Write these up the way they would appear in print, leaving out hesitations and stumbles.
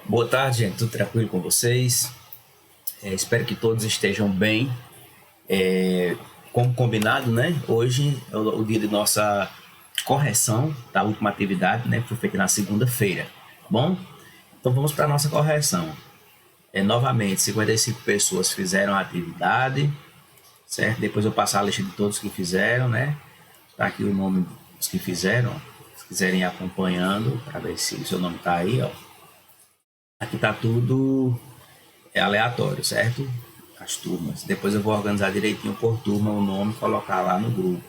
Boa tarde, gente. Tudo tranquilo com vocês? Espero que todos estejam bem. Como combinado, né? Hoje é o dia de nossa correção da última atividade, né? Que foi feita na segunda-feira. Tá bom? Então vamos para a nossa correção. Novamente, 55 pessoas fizeram a atividade, certo? Depois eu passar a lista de todos que fizeram, né? Tá aqui o nome dos que fizeram. Se quiserem ir acompanhando, para ver se o seu nome tá aí, ó. Aqui tá tudo aleatório, certo? As turmas. Depois eu vou organizar direitinho por turma o nome e colocar lá no grupo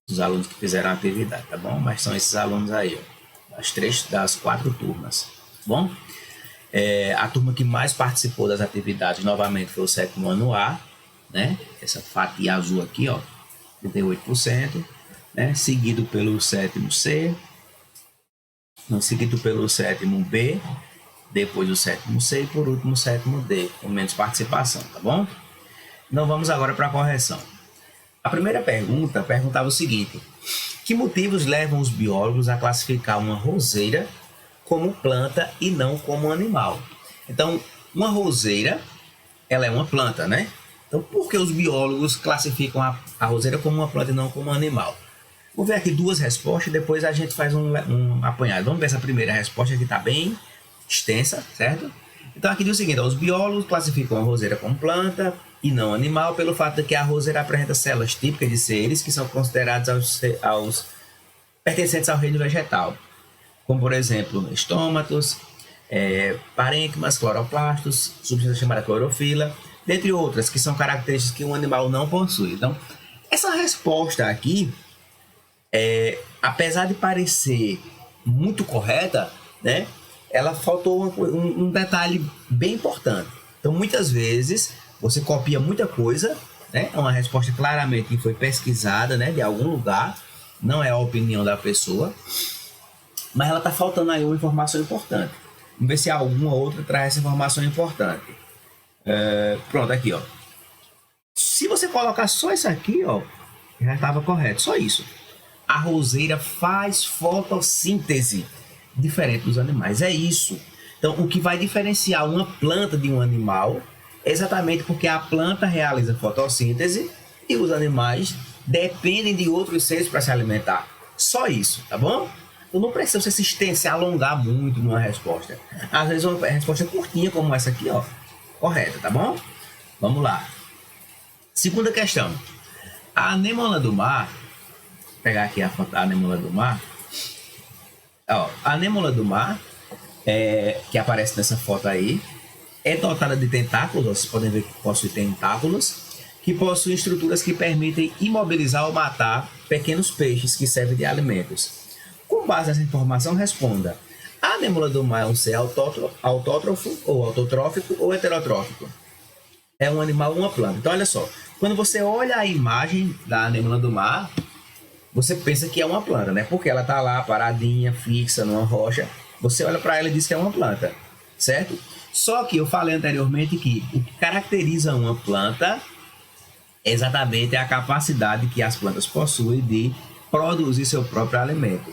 dos alunos que fizeram a atividade, tá bom? Mas são esses alunos aí, ó, das 4 turmas, tá bom? A turma que mais participou das atividades novamente foi o 7º ano A, né? Essa fatia azul aqui, ó, 38%, né? Seguido pelo 7º C, seguido pelo 7º B, depois o 7º C e por último o 7º D, com menos participação, tá bom? Então vamos agora para a correção. A primeira pergunta perguntava o seguinte: que motivos levam os biólogos a classificar uma roseira como planta e não como animal? Então, uma roseira, ela é uma planta, né? Então, por que os biólogos classificam a roseira como uma planta e não como um animal? Vou ver aqui duas respostas e depois a gente faz um apanhado. Vamos ver essa primeira resposta que está bem extensa, certo? Então aqui diz o seguinte: os biólogos classificam a roseira como planta e não animal pelo fato de que a roseira apresenta células típicas de seres que são considerados aos pertencentes ao reino vegetal, como por exemplo estômatos, parênquimas, cloroplastos, substância chamada clorofila, dentre outras que são características que um animal não possui. Então, essa resposta aqui, apesar de parecer muito correta, né, ela faltou um detalhe bem importante. Então, muitas vezes, você copia muita coisa, né, é uma resposta claramente que foi pesquisada, né, de algum lugar, não é a opinião da pessoa, mas ela está faltando aí uma informação importante. Vamos ver se alguma outra traz essa informação importante. Pronto, aqui, ó. Se você colocar só isso aqui, ó, já estava correto, só isso. A roseira faz fotossíntese, diferente dos animais. É isso. Então, o que vai diferenciar uma planta de um animal é exatamente porque a planta realiza fotossíntese e os animais dependem de outros seres para se alimentar. Só isso, tá bom? Então, não precisa você se alongar muito numa resposta. Às vezes, uma resposta curtinha como essa aqui, ó, correta, tá bom? Vamos lá. Segunda questão. A anêmona do mar, vou pegar aqui a foto da anêmona do mar. Ó, a anêmona do mar, que aparece nessa foto aí, é dotada de tentáculos, vocês podem ver que possui tentáculos, que possuem estruturas que permitem imobilizar ou matar pequenos peixes que servem de alimentos. Com base nessa informação, responda: a anêmona do mar é um ser autótrofo ou autotrófico ou heterotrófico? É um animal ou uma planta? Então, olha só, quando você olha a imagem da anêmona do mar, você pensa que é uma planta, né? Porque ela tá lá paradinha, fixa numa rocha. Você olha para ela e diz que é uma planta, certo? Só que eu falei anteriormente que o que caracteriza uma planta é exatamente a capacidade que as plantas possuem de produzir seu próprio alimento,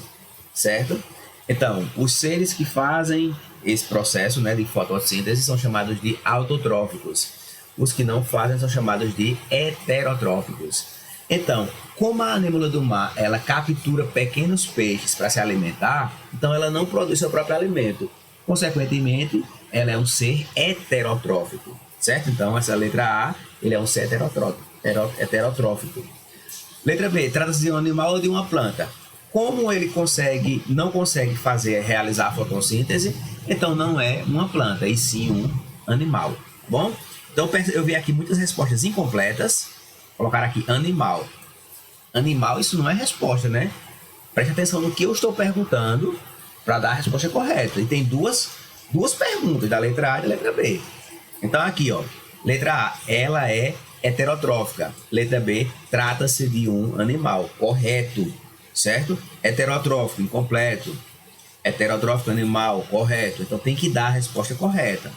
certo? Então, os seres que fazem esse processo, né, de fotossíntese são chamados de autotróficos. Os que não fazem são chamados de heterotróficos. Então, como a anêmona do mar ela captura pequenos peixes para se alimentar, então ela não produz seu próprio alimento. Consequentemente, ela é um ser heterotrófico, certo? Então, essa letra A, ele é um ser heterotrófico. Letra B, trata-se de um animal ou de uma planta. Como ele não consegue realizar a fotossíntese, então não é uma planta, e sim um animal, tá bom? Então, eu vi aqui muitas respostas incompletas. Colocar aqui animal. Animal, isso não é resposta, né? Preste atenção no que eu estou perguntando para dar a resposta correta. E tem duas perguntas, da letra A e da letra B. Então aqui, ó, letra A, ela é heterotrófica. Letra B, trata-se de um animal. Correto, certo? Heterotrófico, incompleto. Heterotrófico, animal, correto. Então tem que dar a resposta correta.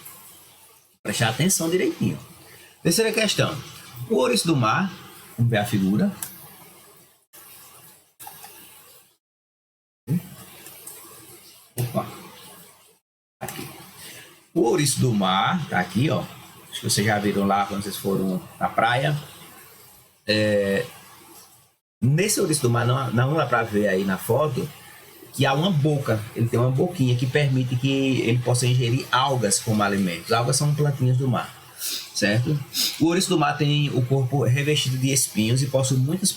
Prestar atenção direitinho. Terceira questão. O ouriço do mar, vamos ver a figura. Opa. Aqui. O ouriço do mar, tá aqui, ó. Acho que vocês já viram lá quando vocês foram na praia. Nesse ouriço do mar, não dá para ver aí na foto, que há uma boca, ele tem uma boquinha que permite que ele possa ingerir algas como alimentos. Algas são plantinhas do mar, certo? O ouriço do mar tem o corpo revestido de espinhos e possui muitos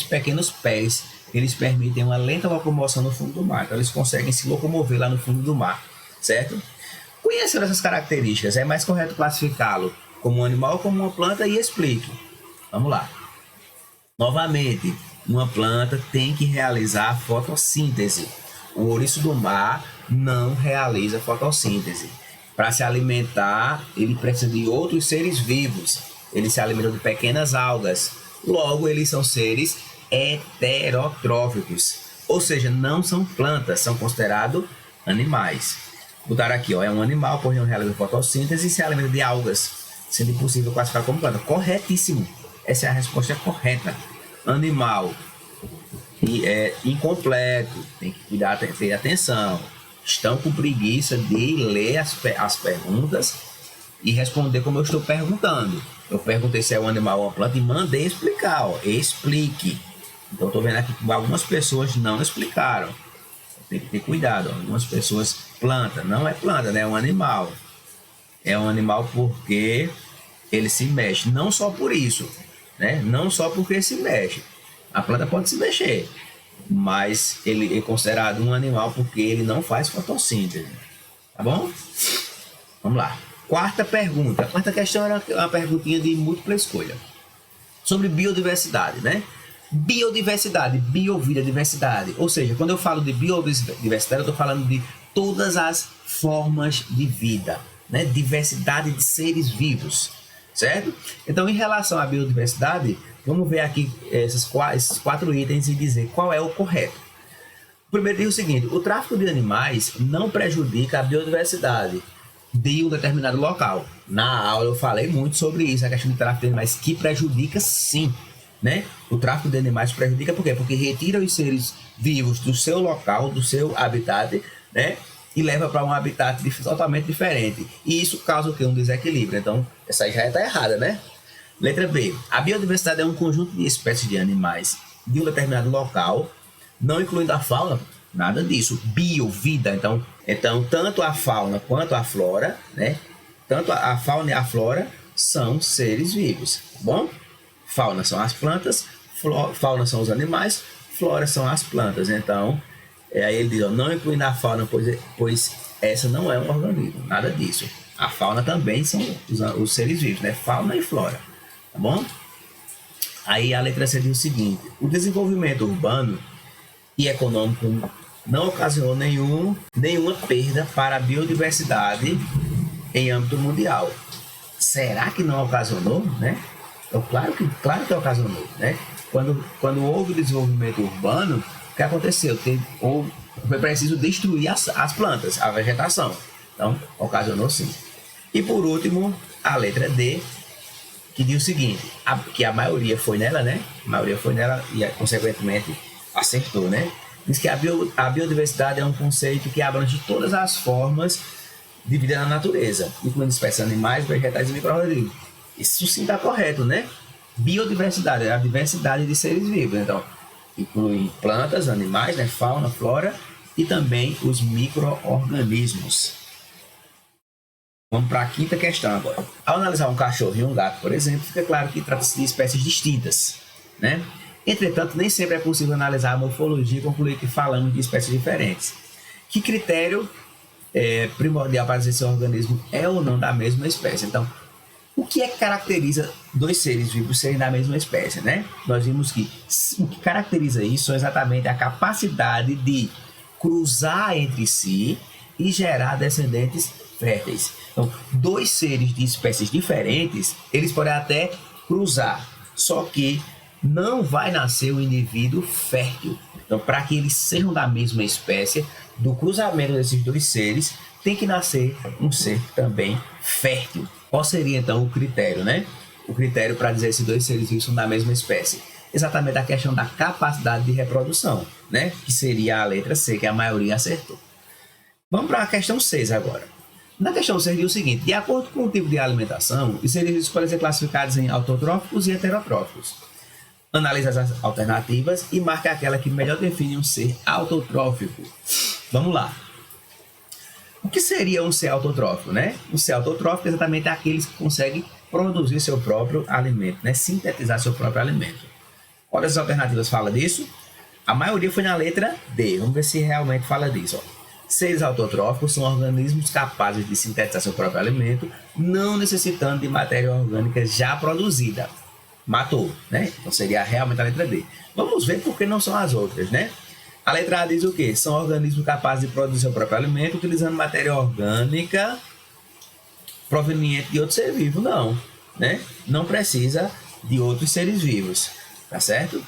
pequenos pés. Eles permitem uma lenta locomoção no fundo do mar, então eles conseguem se locomover lá no fundo do mar, certo? Conhecendo essas características, é mais correto classificá-lo como um animal ou como uma planta? E explique. Vamos lá. Novamente, uma planta tem que realizar fotossíntese. O ouriço do mar não realiza fotossíntese. Para se alimentar, ele precisa de outros seres vivos. Ele se alimenta de pequenas algas. Logo, eles são seres heterotróficos. Ou seja, não são plantas, são considerados animais. Botaram aqui, ó, é um animal, porém não realiza fotossíntese e se alimenta de algas, sendo impossível classificar como planta. Corretíssimo. Essa é a resposta correta. Animal incompleto, tem que cuidar, ter atenção. Estão com preguiça de ler as perguntas e responder como eu estou perguntando. Eu perguntei se é um animal ou uma planta e mandei explicar, ó, explique. Então estou vendo aqui que algumas pessoas não explicaram. Tem que ter cuidado, ó. Algumas pessoas, planta, não é planta, né? É um animal. É um animal porque ele se mexe, não só por isso, né? Não só porque se mexe. A planta pode se mexer, mas ele é considerado um animal porque ele não faz fotossíntese. Tá bom? Vamos lá. Quarta pergunta. A quarta questão era uma perguntinha de múltipla escolha. Sobre biodiversidade, né? Biodiversidade, biovida, diversidade. Ou seja, quando eu falo de biodiversidade, eu estou falando de todas as formas de vida, né? Diversidade de seres vivos, certo? Então, em relação à biodiversidade, vamos ver aqui esses quatro itens e dizer qual é o correto. Primeiro diz o seguinte: o tráfico de animais não prejudica a biodiversidade de um determinado local. Na aula eu falei muito sobre isso, a questão de tráfico de animais, que prejudica sim, né? O tráfico de animais prejudica por quê? Porque retira os seres vivos do seu local, do seu habitat, né? E leva para um habitat totalmente diferente. E isso causa o quê? Um desequilíbrio. Então, essa aí já está errada, né? Letra B. A biodiversidade é um conjunto de espécies de animais de um determinado local, não incluindo a fauna, nada disso. Bio, vida. Então tanto a fauna quanto a flora, né? Tanto a fauna e a flora são seres vivos, tá bom? Fauna são as plantas, fauna são os animais, flora são as plantas. Então, aí ele diz, ó, não incluindo a fauna, pois essa não é um organismo, nada disso. A fauna também são os seres vivos, né? Fauna e flora, tá bom? Aí a letra C diz o seguinte: o desenvolvimento urbano e econômico não ocasionou nenhuma perda para a biodiversidade em âmbito mundial. Será que não ocasionou, né? Então, claro que ocasionou, né? Quando houve o desenvolvimento urbano, o que aconteceu? Foi preciso destruir as plantas, a vegetação. Então, ocasionou sim. E por último, a letra D, que diz o seguinte: que a maioria foi nela, né? A maioria foi nela e, consequentemente, acertou, né? Diz que a biodiversidade é um conceito que abrange todas as formas de vida na natureza, incluindo espécies animais, vegetais e micro-organismos. Isso sim está correto, né? Biodiversidade é a diversidade de seres vivos. Então, inclui plantas, animais, né? Fauna, flora e também os micro-organismos. Vamos para a quinta questão agora. Ao analisar um cachorro e um gato, por exemplo, fica claro que trata-se de espécies distintas, né? Entretanto, nem sempre é possível analisar a morfologia e concluir que falamos de espécies diferentes. Que critério é primordial para dizer se o organismo é ou não da mesma espécie? Então, o que é que caracteriza dois seres vivos serem da mesma espécie, né? Nós vimos que o que caracteriza isso é exatamente a capacidade de cruzar entre si e gerar descendentes férteis. Então, dois seres de espécies diferentes, eles podem até cruzar, só que não vai nascer um indivíduo fértil. Então, para que eles sejam da mesma espécie, do cruzamento desses dois seres, tem que nascer um ser também fértil. Qual seria, então, o critério, né? O critério para dizer se dois seres vivos são da mesma espécie? Exatamente a questão da capacidade de reprodução, né? Que seria a letra C, que a maioria acertou. Vamos para a questão 6 agora. Na questão seria o seguinte: de acordo com o tipo de alimentação, os seres vivos podem ser classificados em autotróficos e heterotróficos. Analise as alternativas e marque aquela que melhor define um ser autotrófico. Vamos lá. O que seria um ser autotrófico, né? Um ser autotrófico é exatamente aqueles que conseguem produzir seu próprio alimento, né? Sintetizar seu próprio alimento. Qual das alternativas fala disso? A maioria foi na letra D. Vamos ver se realmente fala disso. Ó. Seres autotróficos são organismos capazes de sintetizar seu próprio alimento, não necessitando de matéria orgânica já produzida. Matou, né? Então seria realmente a letra D. Vamos ver por que não são as outras, né? A letra A diz o quê? São organismos capazes de produzir seu próprio alimento utilizando matéria orgânica proveniente de outro ser vivo. Não, né? Não precisa de outros seres vivos, tá certo?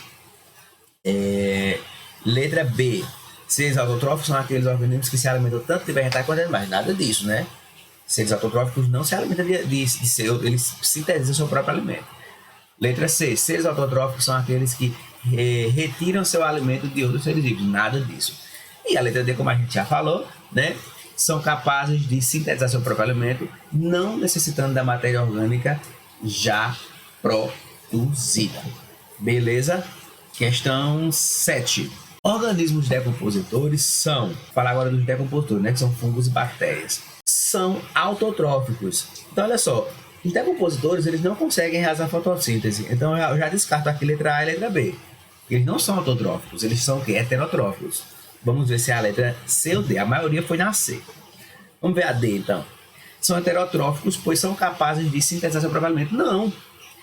Letra B. Seres autotróficos são aqueles organismos que se alimentam tanto de vegetais quanto de animais. Nada disso, né? Seres autotróficos não se alimentam de seu, eles sintetizam seu próprio alimento. Letra C. Seres autotróficos são aqueles que retiram seu alimento de outros seres vivos. Nada disso. E a letra D, como a gente já falou, né? São capazes de sintetizar seu próprio alimento, não necessitando da matéria orgânica já produzida. Beleza? Questão 7. Organismos decompositores são, vou falar agora dos decompositores, né? Que são fungos e bactérias. São autotróficos. Então, olha só. Os decompositores, eles não conseguem realizar fotossíntese. Então, eu já descarto aqui letra A e letra B. Eles não são autotróficos, eles são o quê? Heterotróficos. Vamos ver se é a letra C ou D. A maioria foi na C. Vamos ver a D, então. São heterotróficos, pois são capazes de sintetizar seu próprio alimento. Não,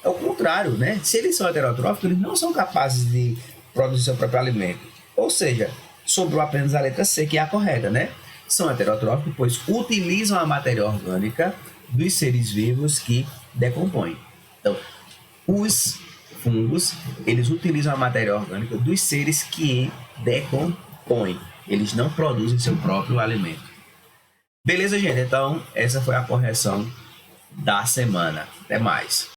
é o contrário, né? Se eles são heterotróficos, eles não são capazes de produzir seu próprio alimento. Ou seja, sobrou apenas a letra C, que é a correta, né? São heterotróficos, pois utilizam a matéria orgânica dos seres vivos que decompõem. Então, os fungos, eles utilizam a matéria orgânica dos seres que decompõem. Eles não produzem seu próprio alimento. Beleza, gente? Então, essa foi a correção da semana. Até mais.